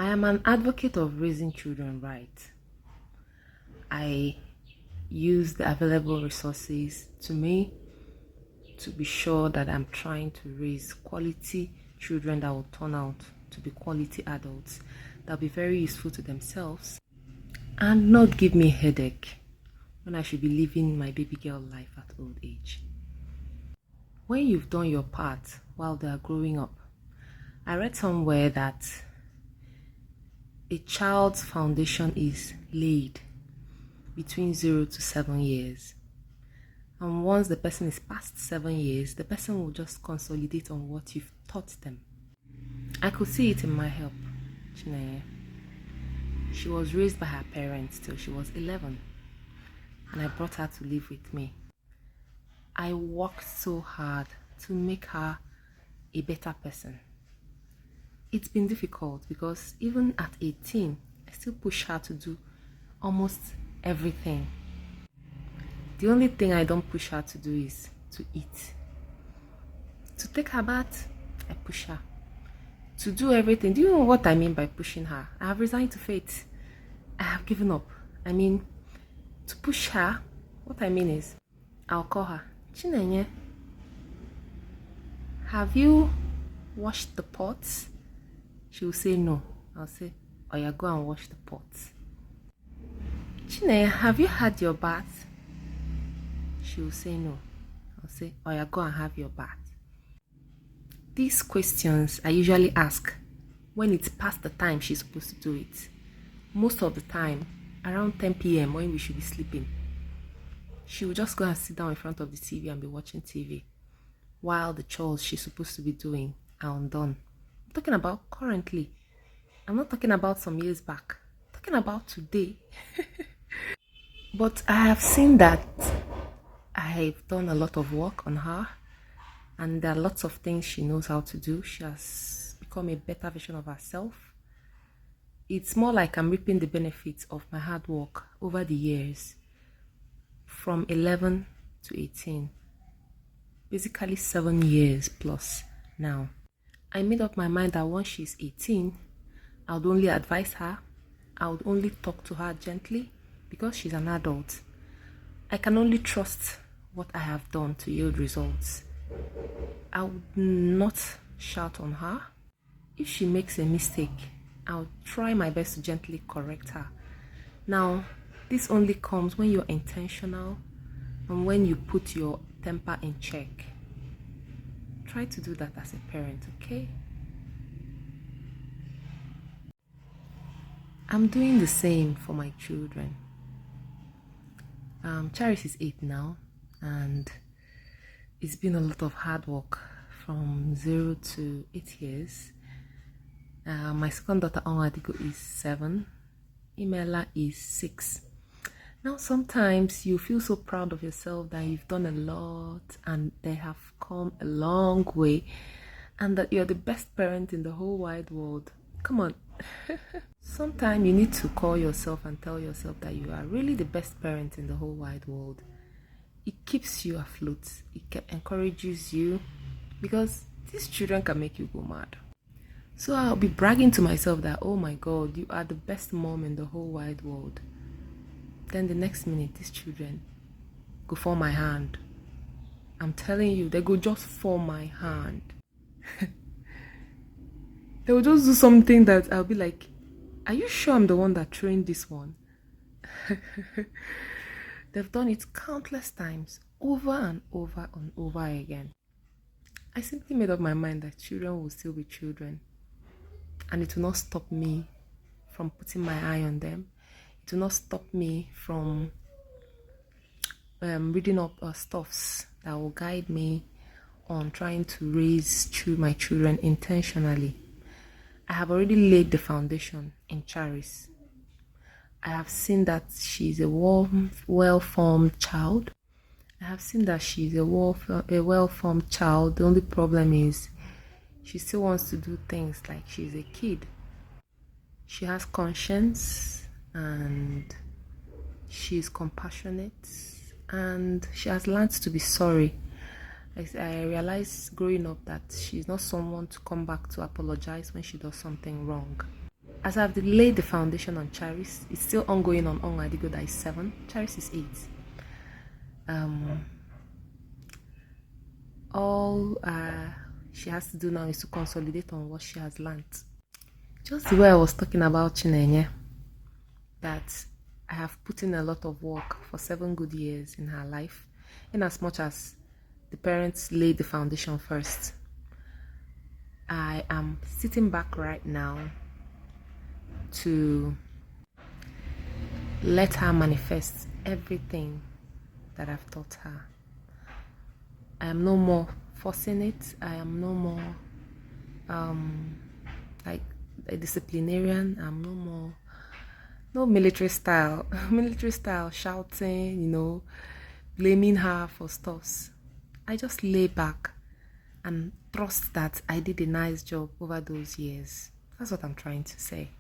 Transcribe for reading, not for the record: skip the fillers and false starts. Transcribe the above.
I am an advocate of raising children right. I use the available resources to me to be sure that I'm trying to raise quality children that will turn out to be quality adults that will be very useful to themselves and not give me a headache when I should be living my baby girl life at old age. When you've done your part while they are growing up, I read somewhere that a child's foundation is laid between 0 to 7 years. And once the person is past 7 years, the person will just consolidate on what you've taught them. I could see it in my help, Chineye. She was raised by her parents till she was 11, and I brought her to live with me. I worked so hard to make her a better person. It's been difficult because even at 18, I still push her to do almost everything. The only thing I don't push her to do is to eat. To take her bath, I push her. To do everything. Do you know what I mean by pushing her? I have resigned to fate. I have given up. I mean, to push her, what I mean is, I'll call her, Chinenye, have you washed the pots? She will say no. I'll say, oh yeah, go and wash the pots. Chinenye, have you had your bath? She will say no. I'll say, oh yeah, go and have your bath. These questions I usually ask when it's past the time she's supposed to do it. Most of the time, around 10 p.m. when we should be sleeping, she will just go and sit down in front of the TV and be watching TV while the chores she's supposed to be doing are undone. I'm talking about currently. I'm not talking about some years back. I'm talking about today. But I have seen that I've done a lot of work on her, and there are lots of things she knows how to do. She has become a better version of herself. It's more like I'm reaping the benefits of my hard work over the years, from 11 to 18, basically 7 years plus now. I made up my mind that once she's 18, I would only advise her, I would only talk to her gently because she's an adult. I can only trust what I have done to yield results. I would not shout on her. If she makes a mistake, I'll try my best to gently correct her. Now, this only comes when you're intentional and when you put your temper in check. Try to do that as a parent, okay? I'm doing the same for my children. Charis is 8 now, and it's been a lot of hard work from 0 to 8 years. My second daughter, Onadigo, is 7. Imela is 6. Now, sometimes you feel so proud of yourself that you've done a lot and they have come a long way and that you're the best parent in the whole wide world. Come on. Sometimes you need to call yourself and tell yourself that you are really the best parent in the whole wide world. It keeps you afloat. It encourages you because these children can make you go mad. So I'll be bragging to myself that, oh my God, you are the best mom in the whole wide world. Then the next minute, these children go for my hand. I'm telling you, they go just for my hand. They will just do something that I'll be like, are you sure I'm the one that trained this one? They've done it countless times, over and over and over again. I simply made up my mind that children will still be children. And it will not stop me from putting my eye on them. It will not stop me from reading up stuffs that will guide me on trying to raise my children intentionally. I have already laid the foundation in Charis. I have seen that she's a well-formed child. I have seen that she's a well-formed child. The only problem is she still wants to do things like she's a kid. She has conscience and she's compassionate and she has learned to be sorry. I realized growing up that she's not someone to come back to apologize when she does something wrong. as I've laid the foundation on Charis, it's still ongoing on Onwadigo, that is 7. Charis is 8. All she has to do now is to consolidate on what she has learned. Just the way I was talking about Chinenye, that I have put in a lot of work for 7 good years in her life, in as much as the parents laid the foundation first. I am sitting back right now to let her manifest everything that I've taught her. I am no more forcing it. I am no more like a disciplinarian. I'm no military style shouting, blaming her for stuffs. I just lay back and trust that I did a nice job over those years. That's what I'm trying to say.